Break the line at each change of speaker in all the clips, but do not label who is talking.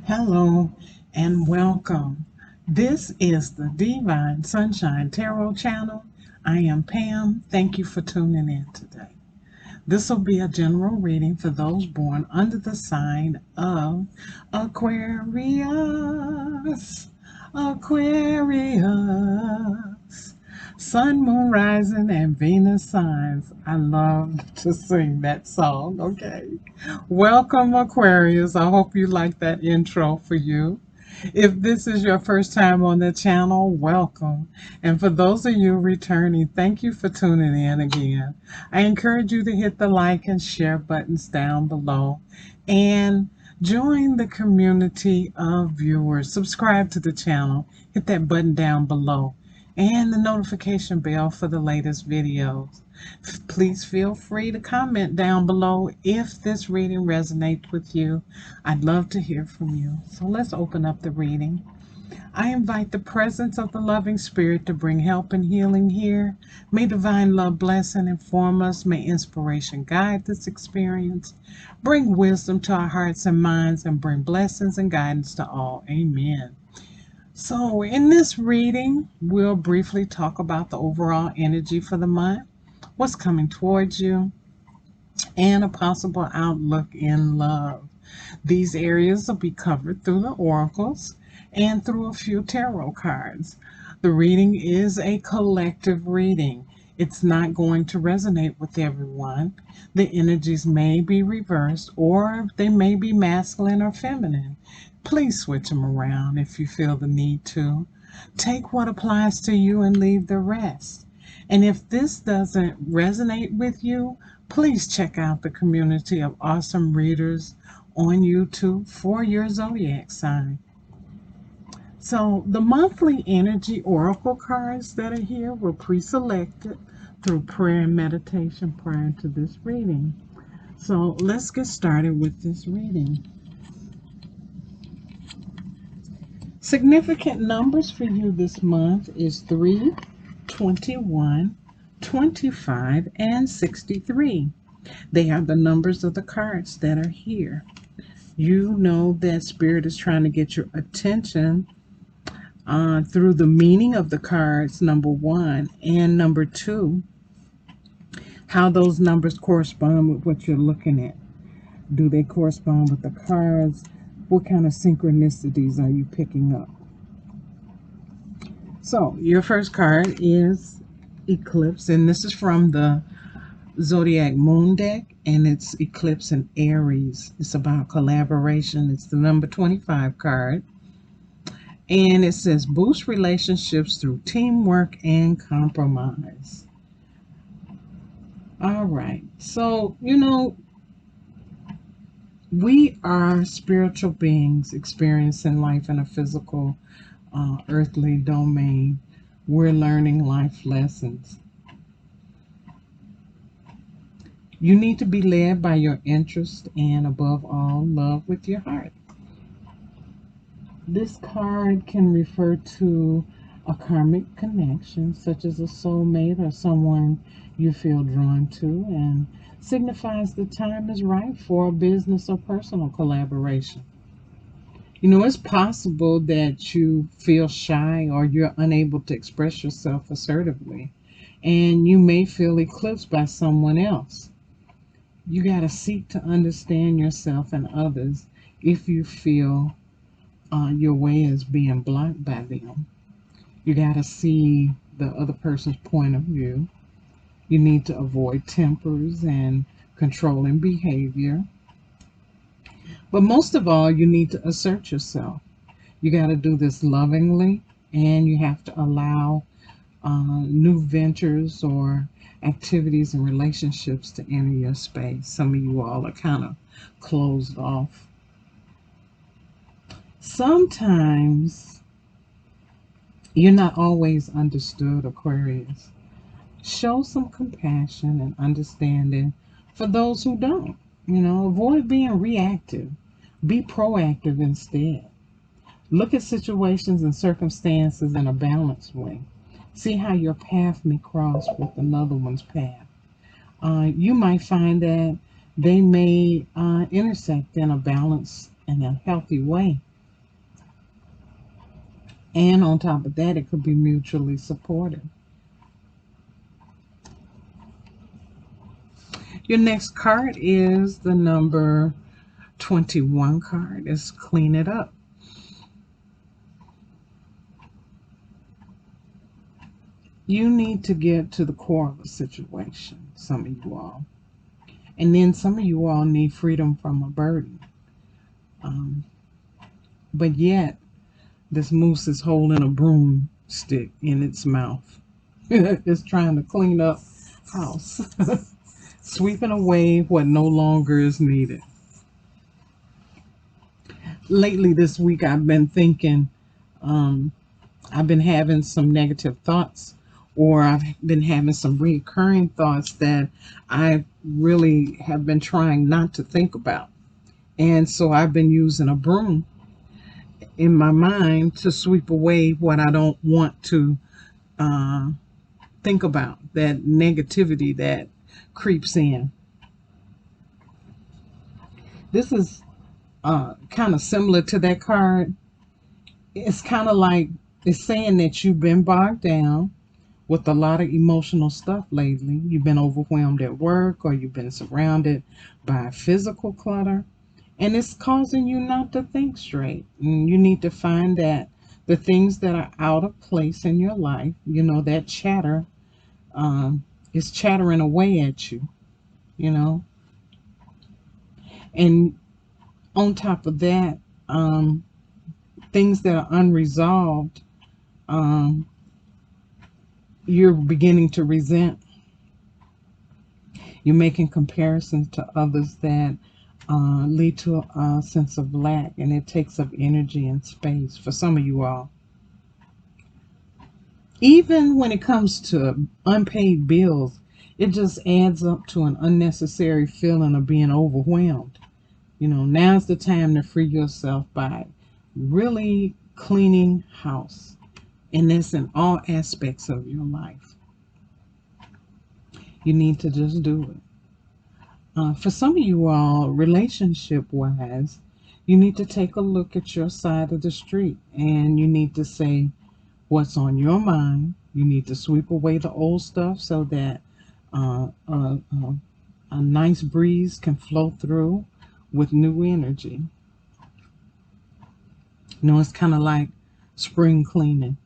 Hello and welcome. This is the Devine Sunshine Tarot channel. I am Pam. Thank you for tuning in today. This will be a general reading for those born under the sign of Aquarius. Aquarius. Sun, moon, rising, and Venus signs. I love to sing that song, okay? Welcome, Aquarius. I hope you like that intro for you. If this is your first time on the channel, welcome. And for those of you returning, thank you for tuning in again. I encourage you to hit the like and share buttons down below and join the community of viewers. Subscribe to the channel, hit that button down below, and the notification bell for the latest videos. Please feel free to comment down below if this reading resonates with you. I'd love to hear from you. So let's open up the reading. I invite the presence of the loving spirit to bring help and healing here. May divine love bless and inform us. May inspiration guide this experience. Bring wisdom to our hearts and minds and bring blessings and guidance to all. Amen. So in this reading, we'll briefly talk about the overall energy for the month, what's coming towards you, and a possible outlook in love. These areas will be covered through the oracles and through a few tarot cards. The reading is a collective reading. It's not going to resonate with everyone. The energies may be reversed or they may be masculine or feminine. Please switch them around if you feel the need to. Take what applies to you and leave the rest. And if this doesn't resonate with you, please check out the community of awesome readers on YouTube for your zodiac sign. So the monthly energy oracle cards that are here were pre-selected through prayer and meditation prior to this reading. So let's get started with this reading. Significant numbers for you this month is 3, 21, 25, and 63. They are the numbers of the cards that are here. You know that Spirit is trying to get your attention through the meaning of the cards, number 1, and number 2, how those numbers correspond with what you're looking at. Do they correspond with the cards? What kind of synchronicities are you picking up? So your first card is Eclipse, and this is from the Zodiac Moon deck, and it's Eclipse in Aries. It's about collaboration. It's the number 25 card, and it says boost relationships through teamwork and compromise. All right, so we are spiritual beings experiencing life in a physical, earthly domain. We're learning life lessons. You need to be led by your interest and, above all, love with your heart. This card can refer to a karmic connection, such as a soulmate or someone you feel drawn to, and signifies the time is right for a business or personal collaboration. It's possible that you feel shy or you're unable to express yourself assertively, and you may feel eclipsed by someone else. You got to seek to understand yourself and others if you feel your way is being blocked by them. You got to see the other person's point of view. You need to avoid tempers and controlling behavior. But most of all, you need to assert yourself. You got to do this lovingly, and you have to allow new ventures or activities and relationships to enter your space. Some of you all are kind of closed off. Sometimes you're not always understood, Aquarius. Show some compassion and understanding for those who don't. Avoid being reactive. Be proactive instead. Look at situations and circumstances in a balanced way. See how your path may cross with another one's path. You might find that they may intersect in a balanced and a healthy way. And on top of that, it could be mutually supportive. Your next card is the number 21 card. It's clean it up. You need to get to the core of a situation, some of you all. And then some of you all need freedom from a burden. But yet, this moose is holding a broomstick in its mouth. It's trying to clean up house, sweeping away what no longer is needed. Lately this week, I've been thinking, I've been having some negative thoughts, or I've been having some recurring thoughts that I really have been trying not to think about. And so I've been using a broom in my mind to sweep away what I don't want to think about, that negativity that creeps in. This is kind of similar to that card. It's kind of like it's saying that you've been bogged down with a lot of emotional stuff lately. You've been overwhelmed at work, or you've been surrounded by physical clutter, and it's causing you not to think straight. And you need to find that the things that are out of place in your life, that chatter is chattering away at you, you know. And on top of that, things that are unresolved, you're beginning to resent. You're making comparisons to others that lead to a sense of lack, and it takes up energy and space for some of you all. Even when it comes to unpaid bills, it just adds up to an unnecessary feeling of being overwhelmed. Now's the time to free yourself by really cleaning house. And that's in all aspects of your life. You need to just do it. For some of you all, relationship-wise, you need to take a look at your side of the street, and you need to say what's on your mind. You need to sweep away the old stuff so that a nice breeze can flow through with new energy. It's kind of like spring cleaning.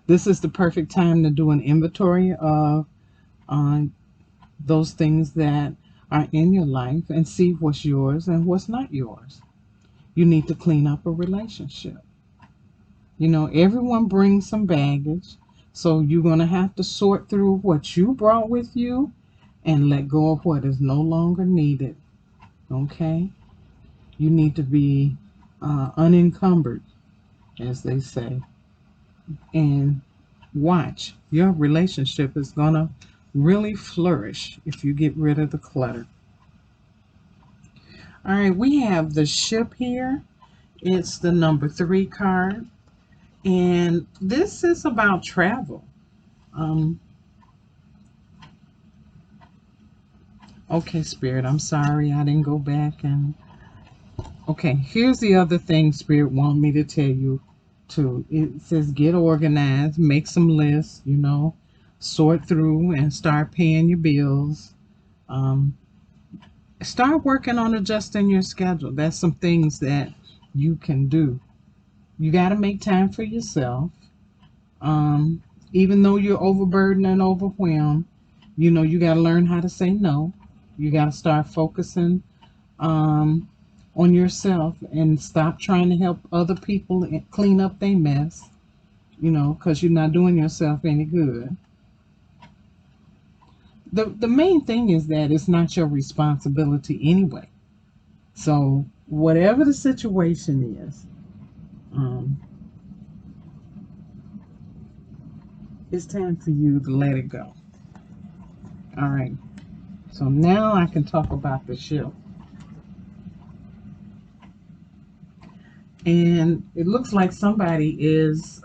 This is the perfect time to do an inventory of those things that are in your life and see what's yours and what's not yours. You need to clean up a relationship. Everyone brings some baggage, so you're going to have to sort through what you brought with you and let go of what is no longer needed. Okay? You need to be unencumbered, as they say. And watch, your relationship is going to really flourish if you get rid of the clutter. All right, we have the ship here. It's the number 3 card. And this is about travel. Okay, Spirit, I'm sorry I didn't go back and... Okay, here's the other thing Spirit want me to tell you too. It says get organized, make some lists, sort through and start paying your bills. Start working on adjusting your schedule. That's some things that you can do. You got to make time for yourself. Even though you're overburdened and overwhelmed, you got to learn how to say no. You got to start focusing on yourself and stop trying to help other people clean up their mess, because you're not doing yourself any good. The main thing is that it's not your responsibility anyway. So whatever the situation is, it's time for you to let it go. All right. So now I can talk about the ship. And it looks like somebody is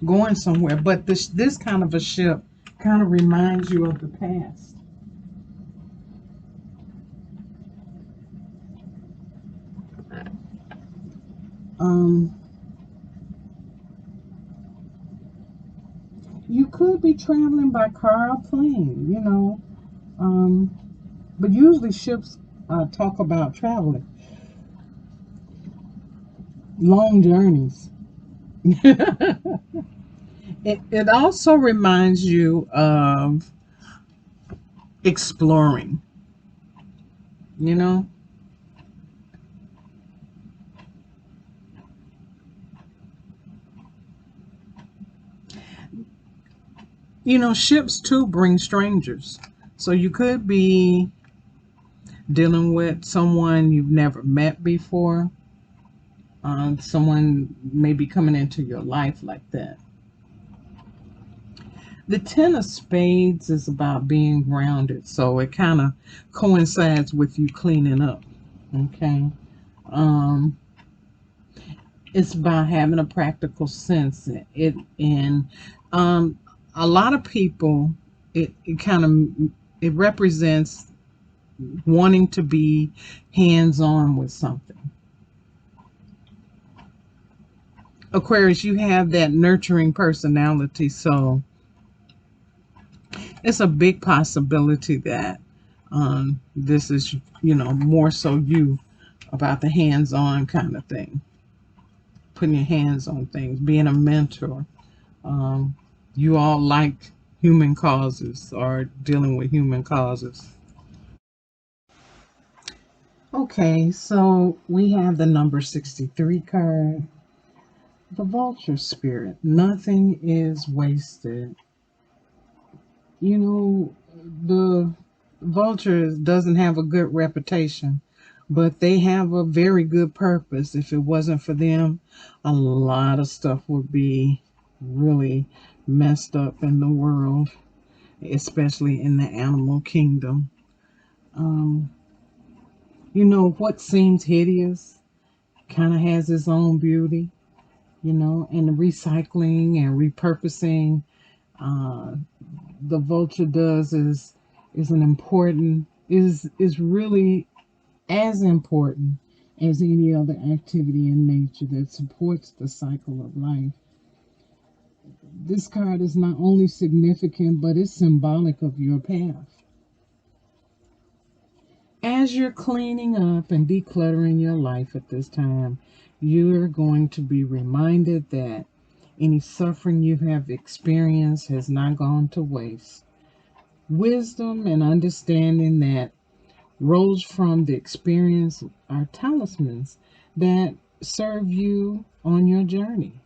going somewhere, but this kind of a ship kind of reminds you of the past. Um, you could be traveling by car or plane, you know. But usually ships talk about traveling, long journeys. It also reminds you of exploring, you know. Ships too bring strangers. So you could be dealing with someone you've never met before. Someone may be coming into your life like that. The Ten of Spades is about being grounded, so it kind of coincides with you cleaning up. Okay. Um, it's about having a practical sense. And um, a lot of people, it kind of it represents wanting to be hands on with something. Aquarius, you have that nurturing personality, so it's a big possibility that this is, more so you about the hands on kind of thing, putting your hands on things, being a mentor. Um, you all like human causes or dealing with human causes. Okay, so we have the number 63 card, the vulture spirit. Nothing is wasted. The vulture doesn't have a good reputation, but they have a very good purpose. If it wasn't for them, a lot of stuff would be really messed up in the world, especially in the animal kingdom. Um, what seems hideous kind of has its own beauty, and the recycling and repurposing uh, the vulture does is an important is really as important as any other activity in nature that supports the cycle of life. This card is not only significant, but it's symbolic of your path. As you're cleaning up and decluttering your life at this time, you're going to be reminded that any suffering you have experienced has not gone to waste. Wisdom and understanding that rose from the experience are talismans that serve you on your journey,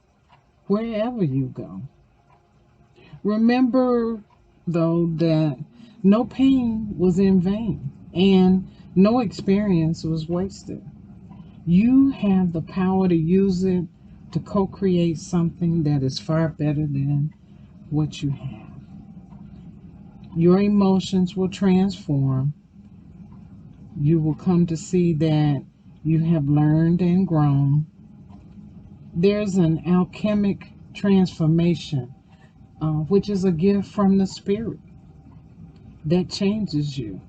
wherever you go. Remember, though, that no pain was in vain and no experience was wasted. You have the power to use it to co create something that is far better than what you have. Your emotions will transform. You will come to see that you have learned and grown. There's an alchemic transformation, which is a gift from the Spirit that changes you.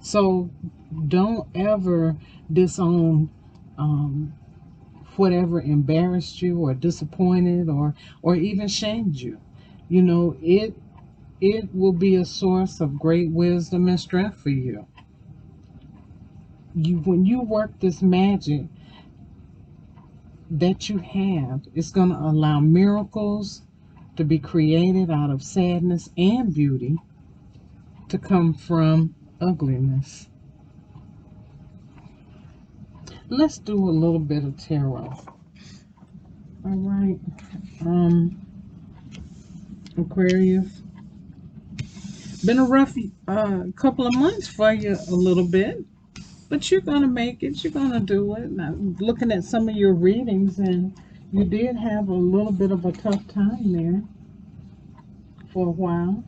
So don't ever disown um, whatever embarrassed you or disappointed or even shamed you. It will be a source of great wisdom and strength for you. When you work this magic that you have, it's going to allow miracles to be created out of sadness and beauty to come from ugliness. Let's do a little bit of tarot. All right, Aquarius. Been a rough couple of months for you, a little bit, but you're gonna make it. You're gonna do it. Now, looking at some of your readings, and you did have a little bit of a tough time there for a while.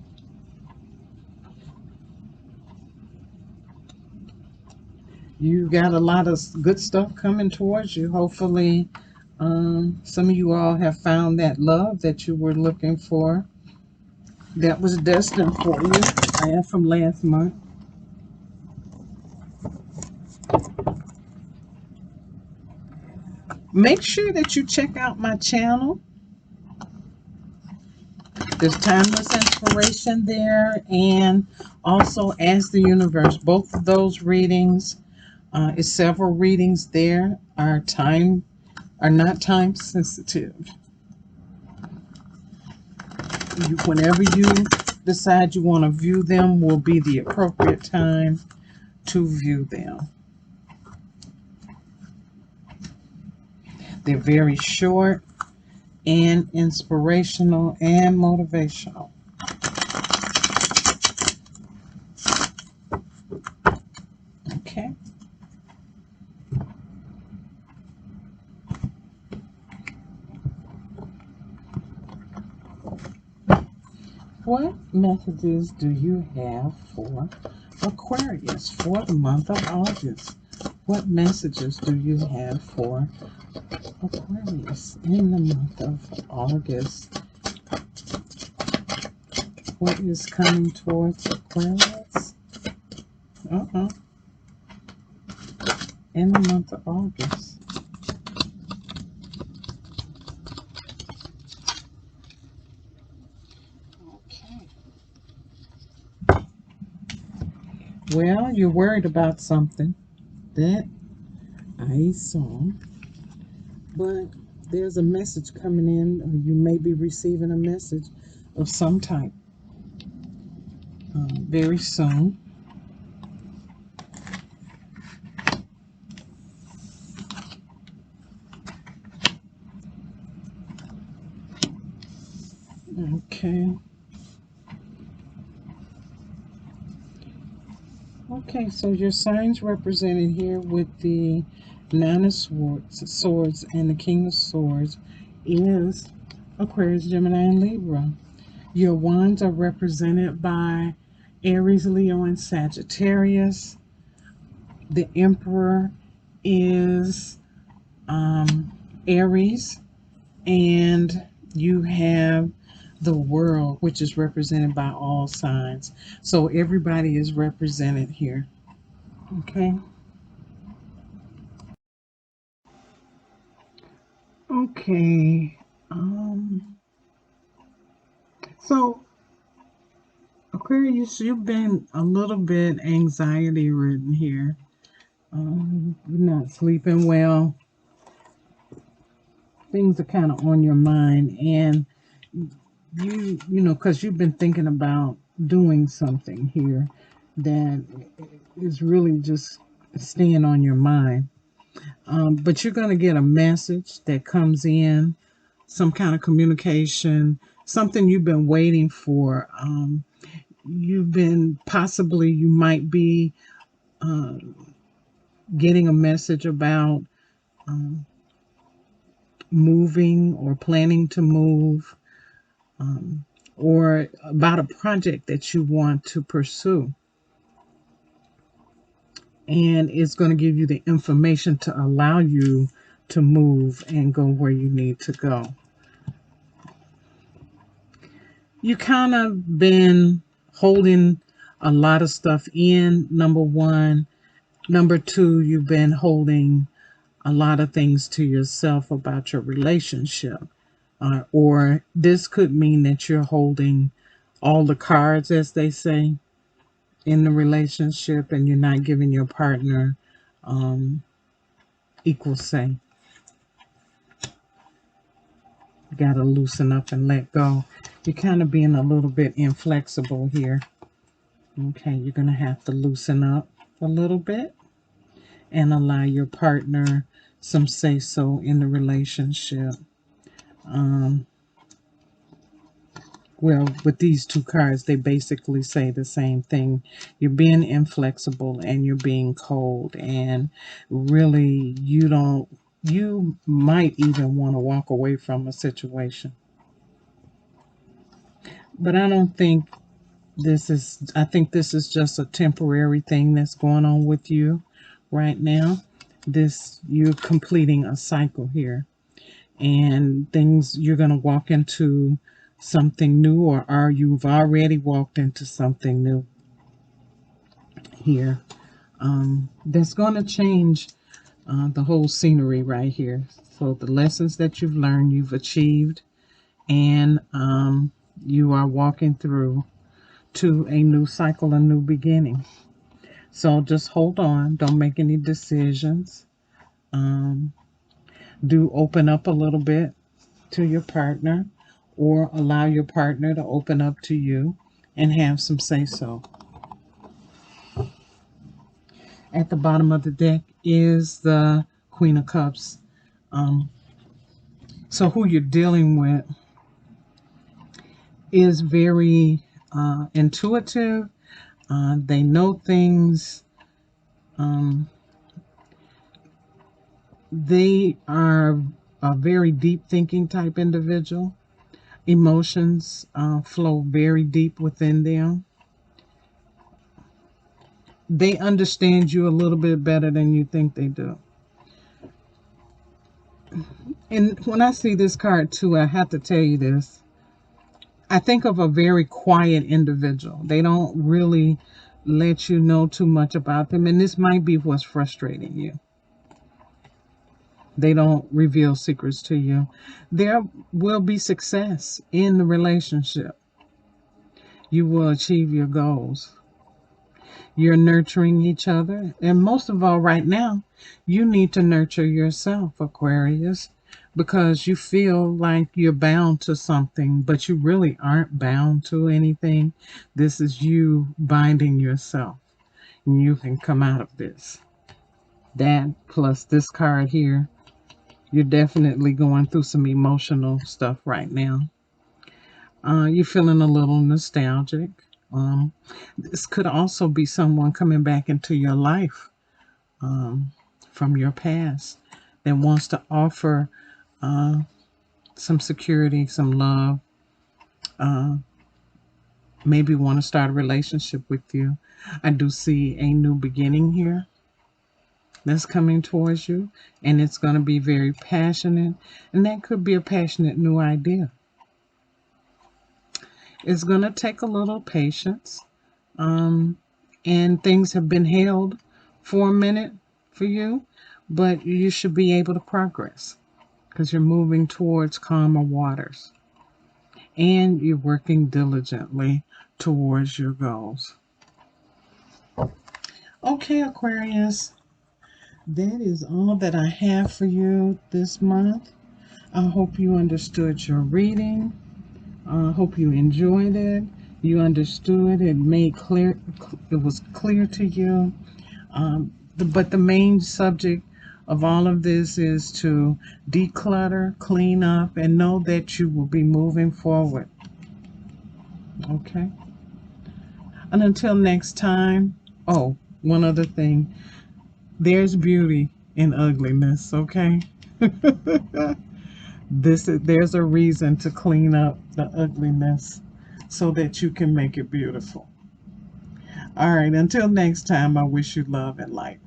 You got a lot of good stuff coming towards you. Hopefully, some of you all have found that love that you were looking for, that was destined for you. I am from last month. Make sure that you check out my channel. There's timeless inspiration there, and also Ask the Universe. Both of those readings, is several readings there, are not time sensitive. Whenever you decide you want to view them will be the appropriate time to view them. They're very short and inspirational and motivational. Okay. What messages do you have for Aquarius for the month of August? What messages do you have for Aquarius in the month of August? What is coming towards Aquarius? In the month of August. Okay. Well, you're worried about something that I saw, but there's a message coming in, or you may be receiving a message of some type very soon. Okay. Okay, so your signs represented here with the Nine of Swords and the King of Swords is Aquarius, Gemini, and Libra. Your wands are represented by Aries, Leo, and Sagittarius. The Emperor is Aries, and you have the World, which is represented by all signs. So everybody is represented here. Okay. Okay. So Aquarius, you've been a little bit anxiety ridden here. You're not sleeping well. Things are kind of on your mind, and you know, because you've been thinking about doing something here that is really just staying on your mind. But you're going to get a message that comes in, some kind of communication, something you've been waiting for. You might be getting a message about moving or planning to move, or about a project that you want to pursue. And it's going to give you the information to allow you to move and go where you need to go. You kind of been holding a lot of stuff in, number one. Number two, you've been holding a lot of things to yourself about your relationship. Or this could mean that you're holding all the cards, as they say, in the relationship, and you're not giving your partner equal say. You got to loosen up and let go. You're kind of being a little bit inflexible here. Okay, you're going to have to loosen up a little bit and allow your partner some say-so in the relationship. Well, with these two cards, they basically say the same thing. You're being inflexible and you're being cold, and really you might even want to walk away from a situation. But I think this is just a temporary thing that's going on with you right now. You're completing a cycle here, and you're going to walk into something new, or you've already walked into something new here. That's going to change the whole scenery right here. So the lessons that you've learned, you've achieved, and you are walking through to a new cycle, a new beginning. So just hold on. Don't make any decisions. Um, do open up a little bit to your partner, or allow your partner to open up to you and have some say so. At the bottom of the deck is the Queen of Cups. Um, so who you're dealing with is very intuitive. They know things. Um, they are a very deep thinking type individual. Emotions flow very deep within them. They understand you a little bit better than you think they do. And when I see this card too, I have to tell you this. I think of a very quiet individual. They don't really let you know too much about them, and this might be what's frustrating you. They don't reveal secrets to you. There will be success in the relationship. You will achieve your goals. You're nurturing each other. And most of all, right now, you need to nurture yourself, Aquarius, because you feel like you're bound to something, but you really aren't bound to anything. This is you binding yourself, and you can come out of this. That plus this card here, you're definitely going through some emotional stuff right now. You're feeling a little nostalgic. This could also be someone coming back into your life um, from your past that wants to offer some security, some love, uh, maybe want to start a relationship with you. I do see a new beginning here that's coming towards you, and it's going to be very passionate, and that could be a passionate new idea. It's going to take a little patience, um, and things have been held for a minute for you, but you should be able to progress because you're moving towards calmer waters and you're working diligently towards your goals. Okay, Aquarius, that is all that I have for you this month. I hope you understood your reading. I hope you enjoyed it. You understood it, made clear, it was clear to you. But the main subject of all of this is to declutter, clean up, and know that you will be moving forward. Okay? And until next time, oh, one other thing. There's beauty in ugliness, okay? There's a reason to clean up the ugliness so that you can make it beautiful. All right, until next time, I wish you love and light.